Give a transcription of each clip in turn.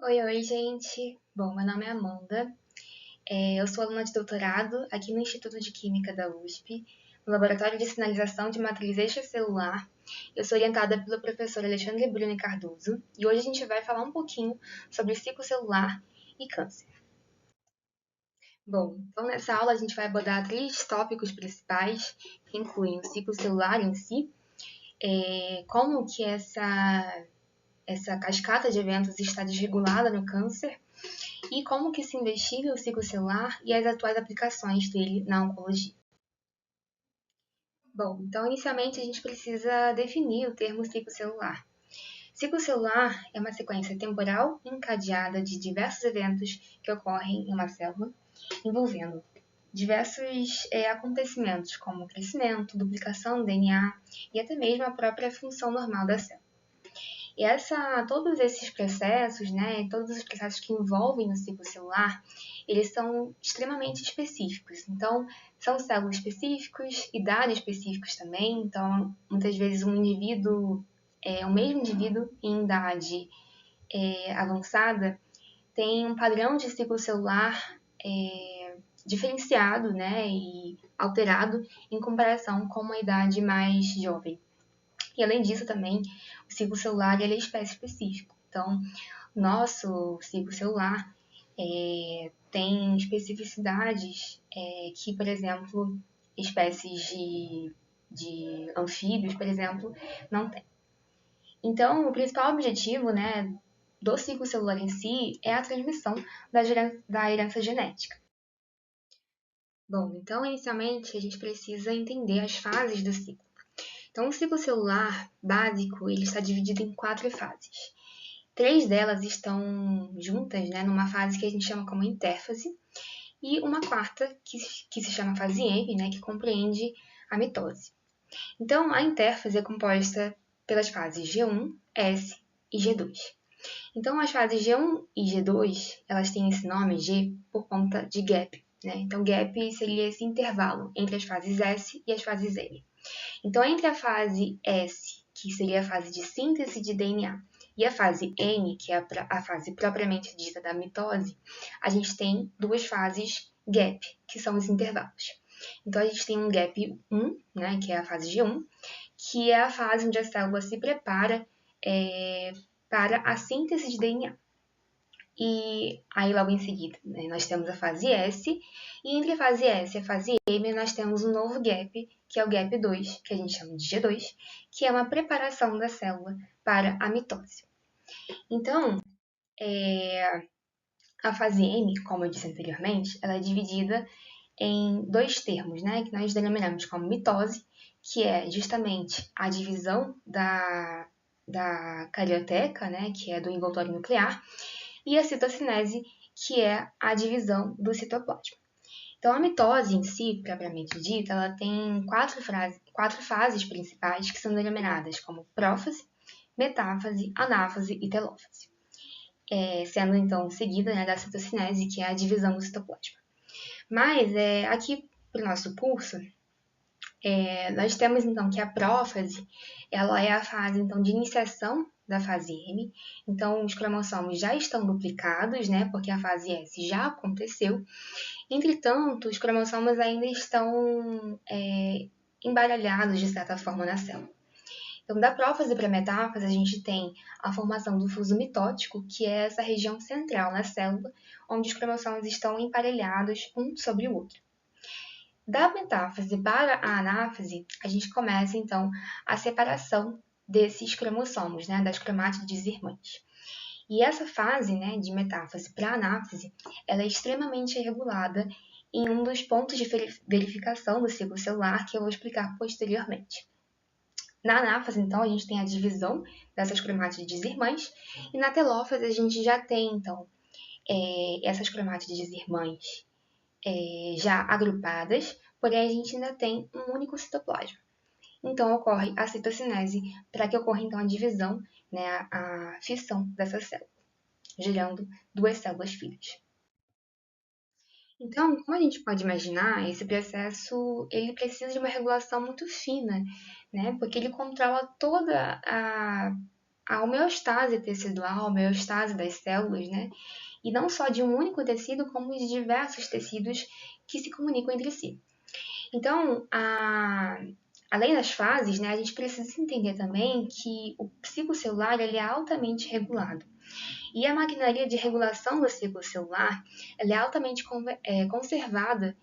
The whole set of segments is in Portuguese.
Oi, gente. Bom, meu nome é Amanda. Eu sou aluna de doutorado aqui no Instituto de Química da USP, no Laboratório de Sinalização de Matriz Extracelular. Eu sou orientada pelo professor Alexandre Bruni Cardoso e hoje a gente vai falar um pouquinho sobre ciclo celular e câncer. Bom, então nessa aula a gente vai abordar três tópicos principais, que incluem o ciclo celular em si, como que essa cascata de eventos está desregulada no câncer, e como que se investiga o ciclo celular e as atuais aplicações dele na oncologia. Bom, então inicialmente a gente precisa definir o termo ciclo celular. Ciclo celular é uma sequência temporal encadeada de diversos eventos que ocorrem em uma célula, envolvendo diversos acontecimentos como crescimento, duplicação do DNA e até mesmo a própria função normal da célula. E todos esses processos, né, todos os processos que envolvem o ciclo celular, eles são extremamente específicos. Então, são células específicos, idades específicas também. Então, muitas vezes o mesmo indivíduo em idade avançada, tem um padrão de ciclo celular diferenciado, né, e alterado em comparação com uma idade mais jovem. E além disso também, o ciclo celular ele é espécie específico. Então, nosso ciclo celular tem especificidades que, por exemplo, espécies de anfíbios, por exemplo, não têm. Então, o principal objetivo, né, do ciclo celular em si é a transmissão da herança genética. Bom, então, inicialmente, a gente precisa entender as fases do ciclo. Então, o ciclo celular básico ele está dividido em 4 fases. 3 delas estão juntas, né, numa fase que a gente chama como intérfase, e uma quarta que se chama fase M, né, que compreende a mitose. Então, a intérfase é composta pelas fases G1, S e G2. Então, as fases G1 e G2, elas têm esse nome G por conta de gap, né? Então, gap seria esse intervalo entre as fases S e as fases M. Então, entre a fase S, que seria a fase de síntese de DNA, e a fase N, que é a fase propriamente dita da mitose, a gente tem duas fases gap, que são os intervalos. Então, a gente tem um gap 1, né, que é a fase G1, que é a fase onde a célula se prepara para a síntese de DNA. E aí, logo em seguida, né, nós temos a fase S, e entre a fase S e a fase M, nós temos um novo gap, que é o gap 2, que a gente chama de G2, que é uma preparação da célula para a mitose. Então, a fase M, como eu disse anteriormente, ela é dividida em dois termos, né, que nós denominamos como mitose, que é justamente a divisão da carioteca, né, que é do envoltório nuclear, e a citocinese, que é a divisão do citoplasma. Então, a mitose em si, propriamente dita, ela tem quatro fases principais que são denominadas como prófase, metáfase, anáfase e telófase, sendo então seguida, né, da citocinese, que é a divisão do citoplasma. Mas aqui para o nosso curso, nós temos então que a prófase, ela é a fase então de iniciação da fase M. Então os cromossomos já estão duplicados, né? Porque a fase S já aconteceu. Entretanto, os cromossomos ainda estão embaralhados de certa forma na célula. Então, da prófase para a metáfase, a gente tem a formação do fuso mitótico, que é essa região central na célula, onde os cromossomos estão emparelhados um sobre o outro. Da metáfase para a anáfase, a gente começa então a separação desses cromossomos, né, das cromátides irmãs. E essa fase, né, de metáfase para anáfase, ela é extremamente regulada em um dos pontos de verificação do ciclo celular que eu vou explicar posteriormente. Na anáfase, então, a gente tem a divisão dessas cromátides irmãs, e na telófase a gente já tem, então, essas cromátides irmãs já agrupadas, porém a gente ainda tem um único citoplasma. Então ocorre a citocinese para que ocorra então a divisão, né, a fissão dessa célula, gerando duas células filhas. Então, como a gente pode imaginar, esse processo ele precisa de uma regulação muito fina, né, porque ele controla toda a homeostase tecidual, a homeostase das células, né? E não só de um único tecido, como de diversos tecidos que se comunicam entre si. Então, além das fases, né, a gente precisa entender também que o ciclo celular ele é altamente regulado. E a maquinaria de regulação do ciclo celular ela é altamente conservada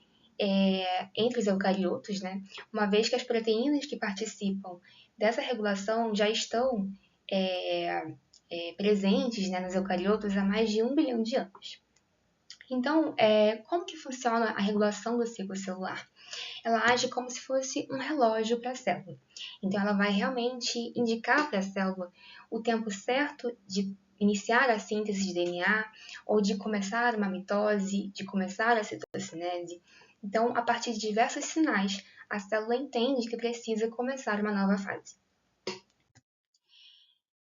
entre os eucariotos, né, uma vez que as proteínas que participam dessa regulação já estão presentes, né, nos eucariotos há mais de 1 bilhão de anos. Então, como que funciona a regulação do ciclo celular? Ela age como se fosse um relógio para a célula. Então, ela vai realmente indicar para a célula o tempo certo de iniciar a síntese de DNA ou de começar uma mitose, de começar a citocinese. Então, a partir de diversos sinais, a célula entende que precisa começar uma nova fase.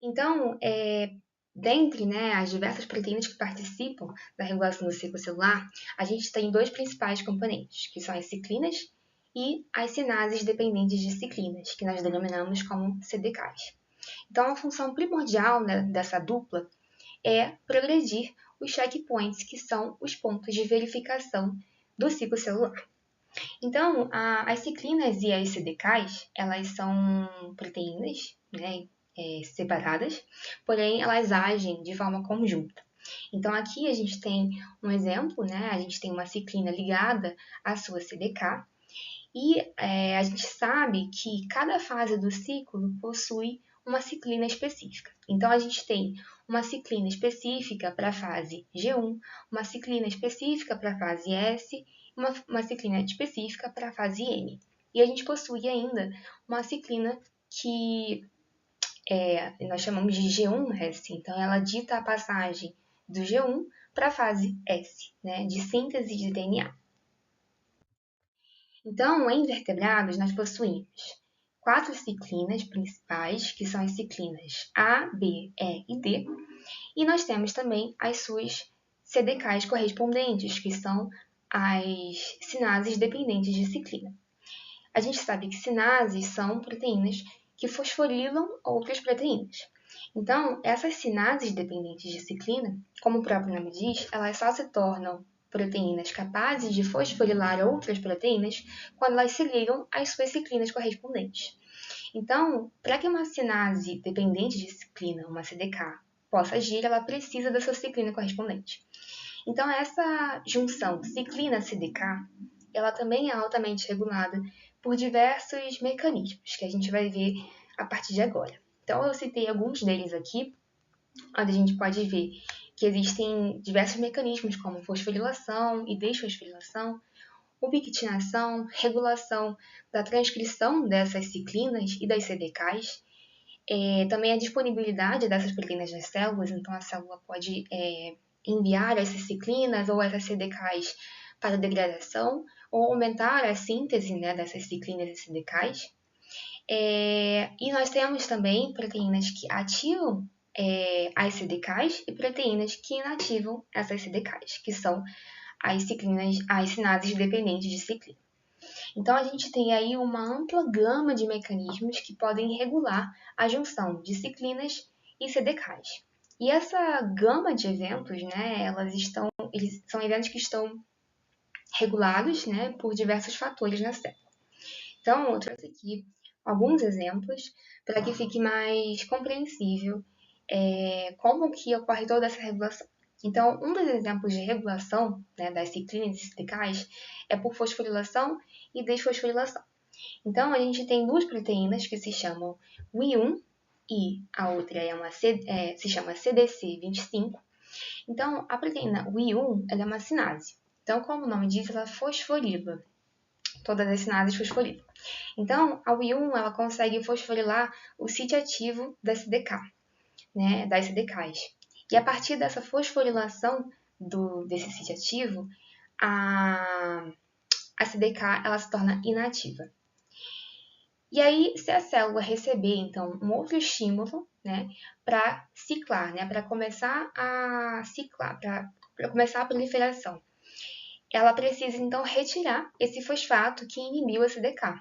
Então, dentre, né, as diversas proteínas que participam da regulação do ciclo celular, a gente tem dois principais componentes, que são as ciclinas e as sinases dependentes de ciclinas, que nós denominamos como CDKs. Então, a função primordial, né, dessa dupla é progredir os checkpoints, que são os pontos de verificação do ciclo celular. Então, as ciclinas e as CDKs, elas são proteínas, né, separadas, porém elas agem de forma conjunta. Então, aqui a gente tem um exemplo, né, a gente tem uma ciclina ligada à sua CDK, e a gente sabe que cada fase do ciclo possui uma ciclina específica. Então, a gente tem uma ciclina específica para a fase G1, uma ciclina específica para a fase S, uma ciclina específica para a fase M. E a gente possui ainda uma ciclina que nós chamamos de G1S. Então, ela dita a passagem do G1 para a fase S, né, de síntese de DNA. Então, em vertebrados, nós possuímos 4 ciclinas principais, que são as ciclinas A, B, E e D, e nós temos também as suas CDKs correspondentes, que são as sinases dependentes de ciclina. A gente sabe que sinases são proteínas que fosforilam outras proteínas. Então, essas sinases dependentes de ciclina, como o próprio nome diz, elas só se tornam proteínas capazes de fosforilar outras proteínas quando elas se ligam às suas ciclinas correspondentes. Então, para que uma sinase dependente de ciclina, uma CDK, possa agir, ela precisa da sua ciclina correspondente. Então, essa junção ciclina-CDK, ela também é altamente regulada por diversos mecanismos que a gente vai ver a partir de agora. Então, eu citei alguns deles aqui, onde a gente pode ver que existem diversos mecanismos, como fosforilação e desfosforilação, ubiquitinação, regulação da transcrição dessas ciclinas e das CDKs, também a disponibilidade dessas proteínas nas células, então a célula pode enviar essas ciclinas ou essas CDKs para degradação, ou aumentar a síntese, né, dessas ciclinas e CDKs. E nós temos também proteínas que ativam as CDKs e proteínas que inativam essas CDKs, que são as sinases dependentes de ciclina. Então, a gente tem aí uma ampla gama de mecanismos que podem regular a junção de ciclinas e CDKs. E essa gama de eventos, né, eles são eventos que estão regulados, né, por diversos fatores na célula. Então, eu trouxe aqui alguns exemplos para que fique mais compreensível como que ocorre toda essa regulação. Então, um dos exemplos de regulação, né, das ciclinas e CDKs é por fosforilação e desfosforilação. Então, a gente tem duas proteínas que se chamam Wi1 e a outra se chama CDC25. Então, a proteína Wi1 ela é uma sinase. Então, como o nome diz, ela fosforila. Todas as sinases fosforilam. Então, a Wi1 ela consegue fosforilar o sítio ativo da CDK, né, das CDKs. E a partir dessa fosforilação desse sítio ativo, a CDK ela se torna inativa. E aí, se a célula receber, então, um outro estímulo, né, para ciclar, né, para começar a ciclar, para começar a proliferação, ela precisa, então, retirar esse fosfato que inibiu a CDK.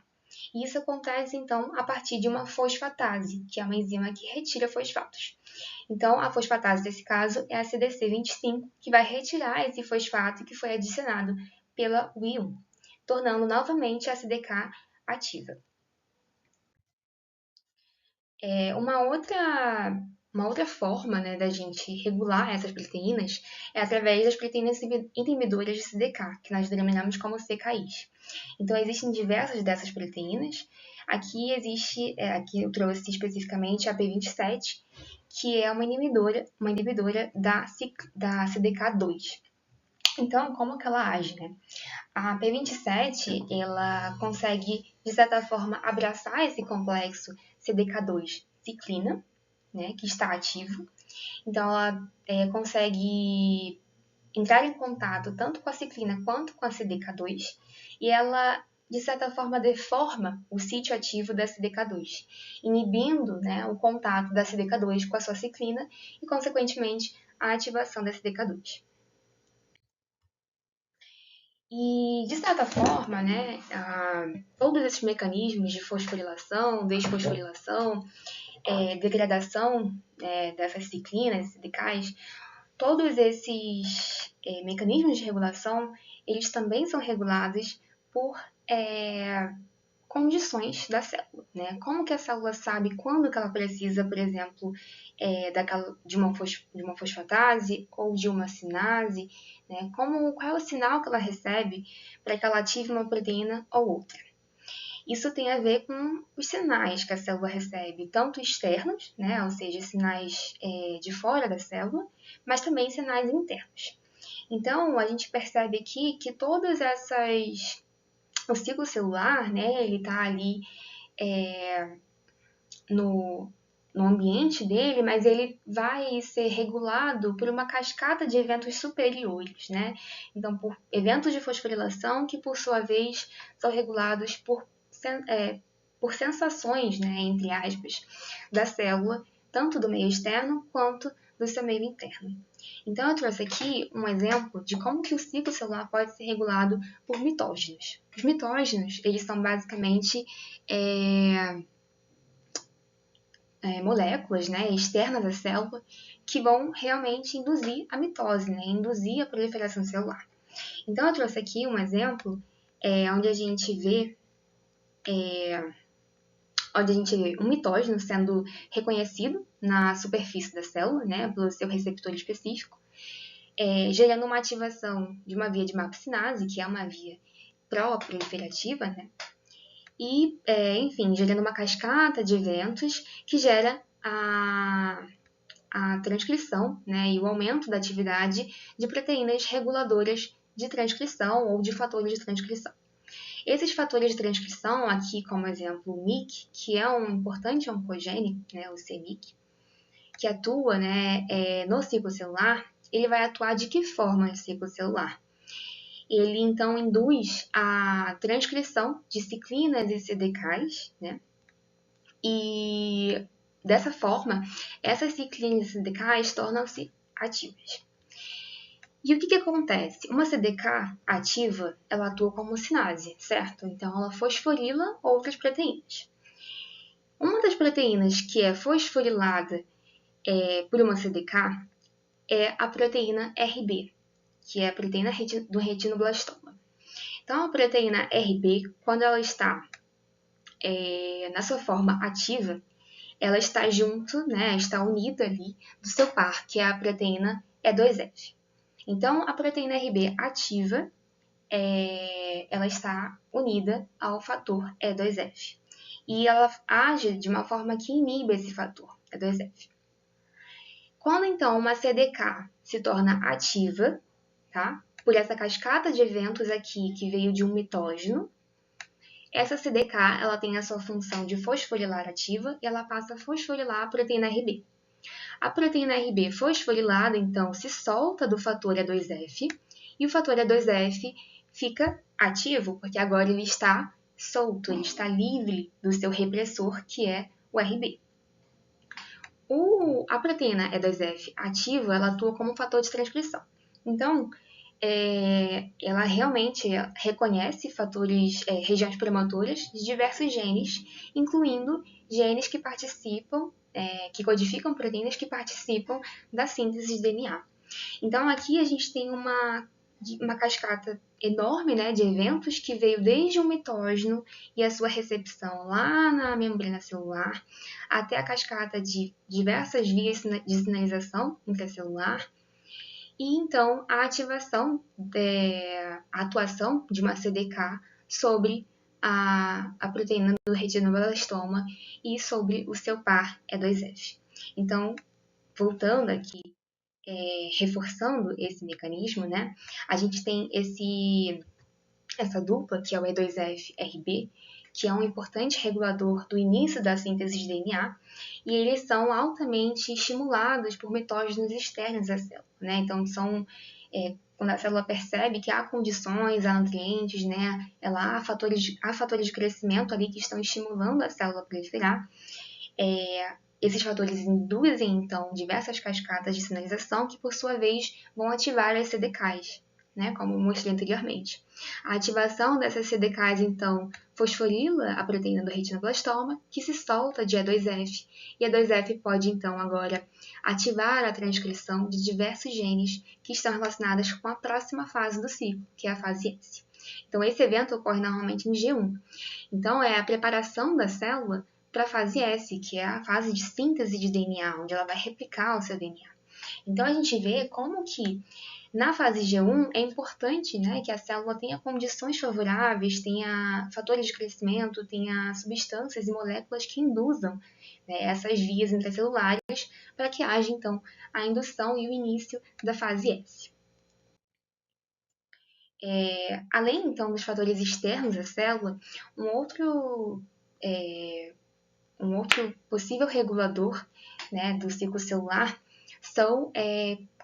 E isso acontece, então, a partir de uma fosfatase, que é uma enzima que retira fosfatos. Então, a fosfatase, desse caso, é a CDC25, que vai retirar esse fosfato que foi adicionado pela Ui1, tornando novamente a CDK ativa. Uma outra forma, né, da gente regular essas proteínas é através das proteínas inibidoras de CDK, que nós denominamos como CKIs. Então, existem diversas dessas proteínas. Aqui eu trouxe especificamente a P27, que é uma inibidora da CDK2. Então, como que ela age, né? A P27, ela consegue, de certa forma, abraçar esse complexo CDK2 ciclina, né, que está ativo. Então, ela consegue entrar em contato tanto com a ciclina quanto com a CDK2 e ela, de certa forma, deforma o sítio ativo da CDK2, inibindo, né, o contato da CDK2 com a sua ciclina e, consequentemente, a ativação da CDK2. E, de certa forma, né, todos esses mecanismos de fosforilação, desfosforilação, degradação dessas ciclinas, CDKs, todos esses mecanismos de regulação, eles também são regulados por condições da célula, né? Como que a célula sabe quando que ela precisa, por exemplo, de uma fosfatase ou de uma sinase, né? Qual é o sinal que ela recebe para que ela ative uma proteína ou outra. Isso tem a ver com os sinais que a célula recebe, tanto externos, né? Ou seja, sinais de fora da célula, mas também sinais internos. Então, a gente percebe aqui que todas essas o ciclo celular, né, ele está ali no ambiente dele, mas ele vai ser regulado por uma cascata de eventos superiores, né? Então, por eventos de fosforilação que, por sua vez, são regulados por sensações, né, entre aspas, da célula, tanto do meio externo quanto do seu meio interno. Então, eu trouxe aqui um exemplo de como que o ciclo celular pode ser regulado por mitógenos. Os mitógenos, eles são basicamente moléculas, né, externas à célula que vão realmente induzir a mitose, né, induzir a proliferação celular. Então, eu trouxe aqui um exemplo onde a gente vê um mitógeno sendo reconhecido na superfície da célula, né, pelo seu receptor específico, gerando uma ativação de uma via de MAP-sinase, que é uma via pró-proliferativa, né, e, enfim, gerando uma cascata de eventos que gera a transcrição, né, e o aumento da atividade de proteínas reguladoras de transcrição ou de fatores de transcrição. Esses fatores de transcrição, aqui como exemplo o MYC, que é um importante oncogênico, né, o c-MYC, que atua, né, no ciclo celular, ele vai atuar de que forma no ciclo celular? Ele, então, induz a transcrição de ciclinas e CDKs, né, e dessa forma, essas ciclinas e CDKs tornam-se ativas. E o que acontece? Uma CDK ativa, ela atua como sinase, certo? Então, ela fosforila outras proteínas. Uma das proteínas que é fosforilada por uma CDK é a proteína RB, que é a proteína do retinoblastoma. Então, a proteína RB, quando ela está na sua forma ativa, ela está junto, né, está unida ali do seu par, que é a proteína E2F. Então, a proteína RB ativa, ela está unida ao fator E2F. E ela age de uma forma que inibe esse fator E2F. Quando, então, uma CDK se torna ativa, tá? Por essa cascata de eventos aqui que veio de um mitógeno, essa CDK ela tem a sua função de fosforilar ativa e ela passa a fosforilar a proteína RB. A proteína RB fosforilada, então, se solta do fator E2F e o fator E2F fica ativo, porque agora ele está solto, ele está livre do seu repressor, que é o RB. A proteína E2F ativa, ela atua como fator de transcrição. Então, ela realmente reconhece regiões prematuras de diversos genes, incluindo genes que participam, que codificam proteínas que participam da síntese de DNA. Então, aqui a gente tem uma cascata enorme, né, de eventos que veio desde o mitógeno e a sua recepção lá na membrana celular, até a cascata de diversas vias de sinalização intracelular, e então a atuação de uma CDK sobre a proteína do retinoblastoma e sobre o seu par E2F. Então, voltando aqui, reforçando esse mecanismo, né, a gente tem essa dupla, que é o E2F-RB, que é um importante regulador do início da síntese de DNA, e eles são altamente estimulados por mitógenos externos à célula, né? Então, quando a célula percebe que há condições, há nutrientes, né? Há fatores de crescimento ali que estão estimulando a célula a proliferar. Esses fatores induzem, então, diversas cascatas de sinalização que, por sua vez, vão ativar as CDKs, né, como eu mostrei anteriormente. A ativação dessas CDKs, então, fosforila a proteína do retinoblastoma, que se solta de E2F, e E2F pode, então, agora ativar a transcrição de diversos genes que estão relacionados com a próxima fase do ciclo, que é a fase S. Então, esse evento ocorre normalmente em G1. Então, é a preparação da célula para a fase S, que é a fase de síntese de DNA, onde ela vai replicar o seu DNA. Então, a gente vê como que na fase G1 é importante, né, que a célula tenha condições favoráveis, tenha fatores de crescimento, tenha substâncias e moléculas que induzam, né, essas vias intracelulares para que haja, então, a indução e o início da fase S. Além, então, dos fatores externos à célula, um outro possível regulador, né, do ciclo celular são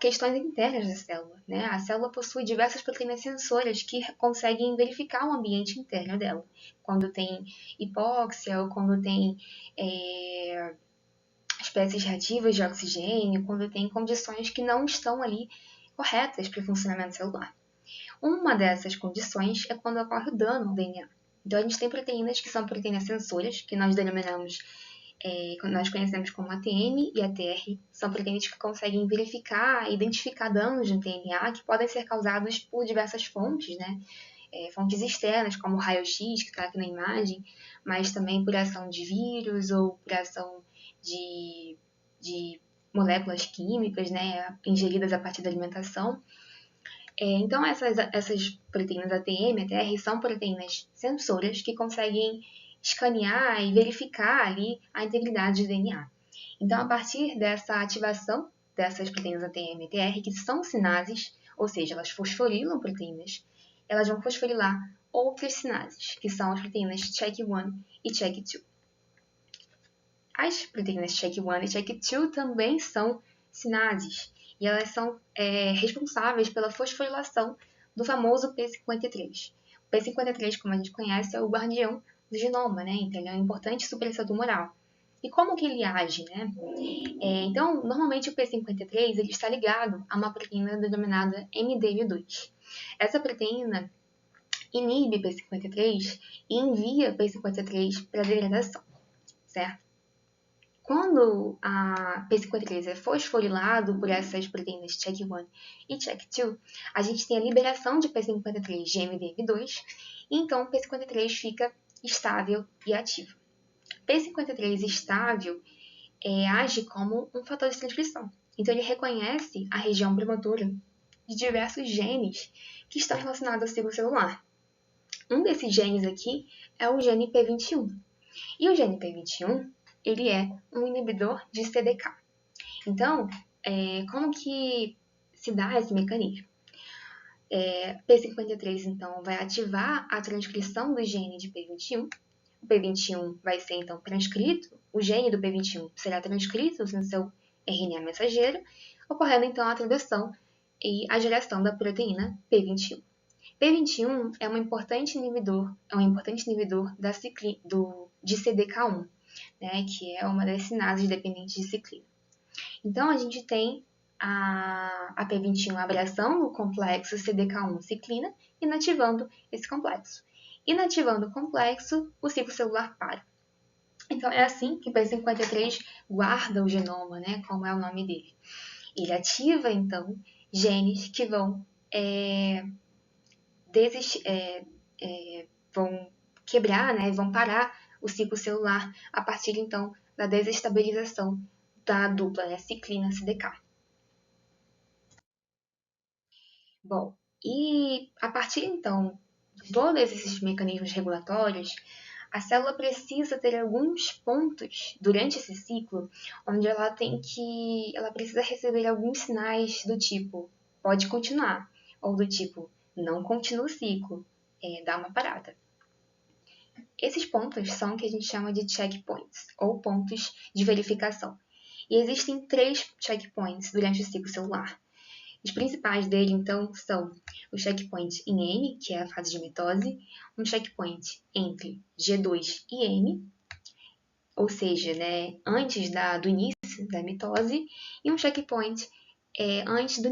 questões internas da célula, né? A célula possui diversas proteínas sensoras que conseguem verificar o ambiente interno dela. Quando tem hipóxia ou quando tem espécies reativas de oxigênio, quando tem condições que não estão ali corretas para o funcionamento celular. Uma dessas condições é quando ocorre o dano ao DNA. Então, a gente tem proteínas que são proteínas sensoras, que nós denominamos, nós conhecemos como ATM e ATR. São proteínas que conseguem verificar e identificar danos no DNA que podem ser causados por diversas fontes, né? Fontes externas, como o raio-x, que está aqui na imagem, mas também por ação de vírus ou por ação de moléculas químicas, né, ingeridas a partir da alimentação. Então, essas proteínas ATM e ATR são proteínas sensoras que conseguem escanear e verificar ali a integridade de DNA. Então, a partir dessa ativação dessas proteínas ATM e ATR, que são sinases, ou seja, elas fosforilam proteínas, elas vão fosforilar outras sinases, que são as proteínas CHEK1 e CHEK2. As proteínas CHEK1 e CHEK2 também são sinases, e elas são responsáveis pela fosforilação do famoso P53. O P53, como a gente conhece, é o guardião do genoma, né? Então, ele é um importante supressor tumoral. E como que ele age, né? Então, normalmente o P53 ele está ligado a uma proteína denominada MDM2. Essa proteína inibe P53 e envia P53 para degradação, certo? Quando a P53 é fosforilado por essas proteínas CHEK1 e CHEK2, a gente tem a liberação de P53 de MDM2, e então o P53 fica estável e ativo. P53 estável age como um fator de transcrição. Então, ele reconhece a região prematura de diversos genes que estão relacionados ao ciclo celular. Um desses genes aqui é o gene P21. E o gene P21, ele é um inibidor de CDK. Então, como que se dá esse mecanismo? P53, então, vai ativar a transcrição do gene de P21. O P21 vai ser, então, transcrito, o gene do P21 será transcrito no seu RNA mensageiro, ocorrendo, então, a tradução e a geração da proteína P21. P21 é um importante inibidor de CDK1, né, que é uma das sinases dependentes de ciclina. Então, a gente tem a P21 abraçando o complexo CDK1 ciclina, inativando esse complexo. Inativando o complexo, o ciclo celular para. Então, é assim que o P53 guarda o genoma, né, como é o nome dele. Ele ativa, então, genes que vão, vão quebrar, né, vão parar o ciclo celular a partir, então, da desestabilização da dupla, né, ciclina-CDK. Bom, e a partir, então, de todos esses mecanismos regulatórios, a célula precisa ter alguns pontos durante esse ciclo onde ela precisa receber alguns sinais do tipo pode continuar ou do tipo não continua o ciclo, dá uma parada. Esses pontos são o que a gente chama de checkpoints ou pontos de verificação. E existem 3 checkpoints durante o ciclo celular. Os principais dele, então, são o checkpoint em N, que é a fase de mitose, um checkpoint entre G2 e M, ou seja, né, antes do início da mitose, e um checkpoint antes do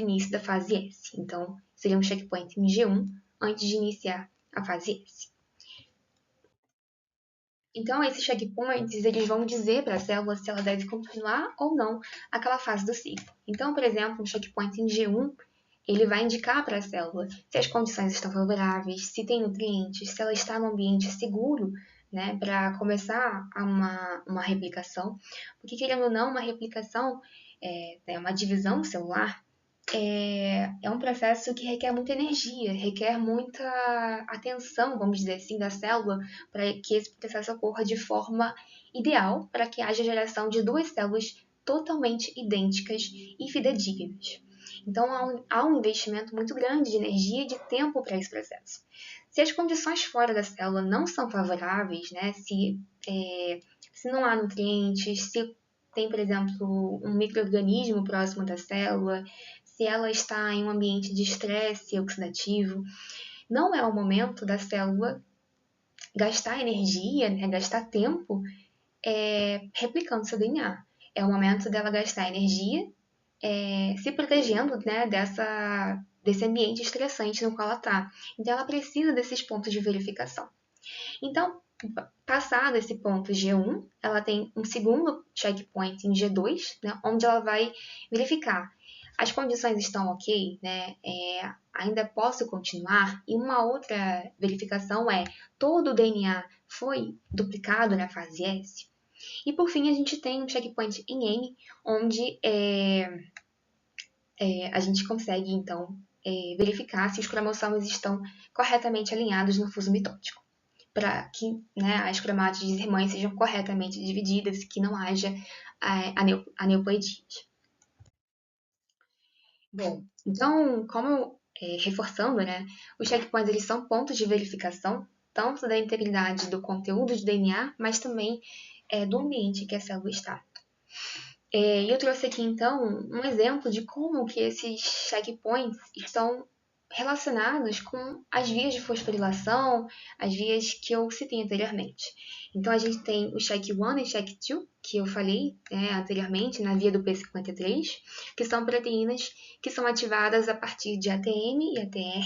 início da fase S. Então, seria um checkpoint em G1 antes de iniciar a fase S. Então, esses checkpoints eles vão dizer para a célula se ela deve continuar ou não aquela fase do ciclo. Então, por exemplo, um checkpoint em G1 ele vai indicar para a célula se as condições estão favoráveis, se tem nutrientes, se ela está num ambiente seguro, né, para começar uma replicação. Porque, querendo ou não, uma replicação, uma divisão celular, é um processo que requer muita energia, requer muita atenção, vamos dizer assim, da célula para que esse processo ocorra de forma ideal, para que haja geração de 2 células totalmente idênticas e fidedignas. Então, há um investimento muito grande de energia e de tempo para esse processo. Se as condições fora da célula não são favoráveis, né, se não há nutrientes, se tem, por exemplo, um micro-organismo próximo da célula, se ela está em um ambiente de estresse oxidativo, não é o momento da célula gastar energia, né, gastar tempo replicando seu DNA. É o momento dela gastar energia se protegendo, né, desse ambiente estressante no qual ela está. Então, ela precisa desses pontos de verificação. Então, passado esse ponto G1, ela tem um segundo checkpoint em G2, né, onde ela vai verificar as condições estão ok, né? Ainda posso continuar? E uma outra verificação é todo o DNA foi duplicado na fase S? E por fim, a gente tem um checkpoint em N, onde a gente consegue, então, verificar se os cromossomos estão corretamente alinhados no fuso mitótico, para que, né, as cromátides irmãs sejam corretamente divididas e que não haja aneuploidias. Bom, então, reforçando, né, os checkpoints eles são pontos de verificação tanto da integridade do conteúdo de DNA, mas também do ambiente que a célula está. E eu trouxe aqui, então, um exemplo de como que esses checkpoints estão relacionados com as vias de fosforilação, as vias que eu citei anteriormente. Então, a gente tem o check 1 e check 2, que eu falei anteriormente, na via do P53, que são proteínas que são ativadas a partir de ATM e ATR,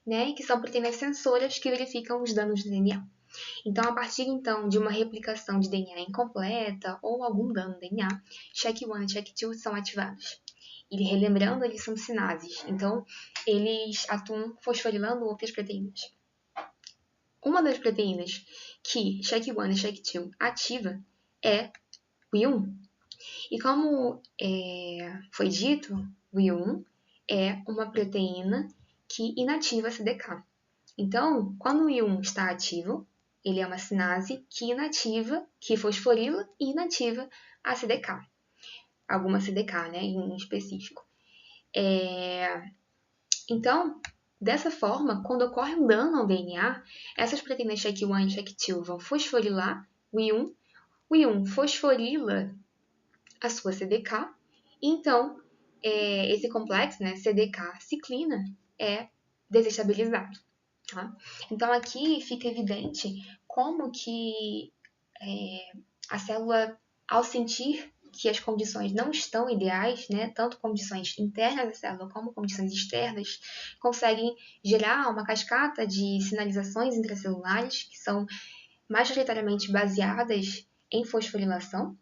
né, que são proteínas sensoras que verificam os danos do DNA. Então, a partir então de uma replicação de DNA incompleta ou algum dano no DNA, check 1 e check 2 são ativados. E relembrando, eles são sinases, então eles atuam fosforilando outras proteínas. Uma das proteínas que check 1 e check 2 ativa é o I1. E como foi dito, o I1 é uma proteína que inativa a CDK. Então, quando o I1 está ativo, ele é uma sinase que fosforila e inativa a CDK. Alguma CDK, né, em específico. Então, dessa forma, quando ocorre um dano ao DNA, essas proteínas check1 e check2 vão fosforilar o I1. O I1 fosforila a sua CDK. E então, esse complexo, né, CDK-ciclina, é desestabilizado. Tá? Então, aqui fica evidente como que a célula, ao sentir que as condições não estão ideais, né, tanto condições internas da célula como condições externas, conseguem gerar uma cascata de sinalizações intracelulares que são majoritariamente baseadas em fosforilação,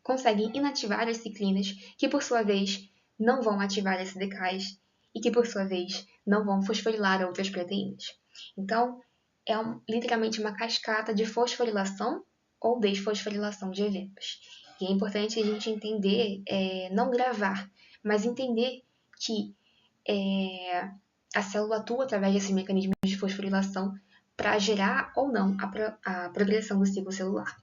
conseguem inativar as ciclinas, que por sua vez não vão ativar as CDKs e que por sua vez não vão fosforilar outras proteínas. Então, é literalmente uma cascata de fosforilação ou desfosforilação de eventos. E é importante a gente entender, não gravar, mas entender que a célula atua através desses mecanismos de fosforilação para gerar ou não a progressão do ciclo celular.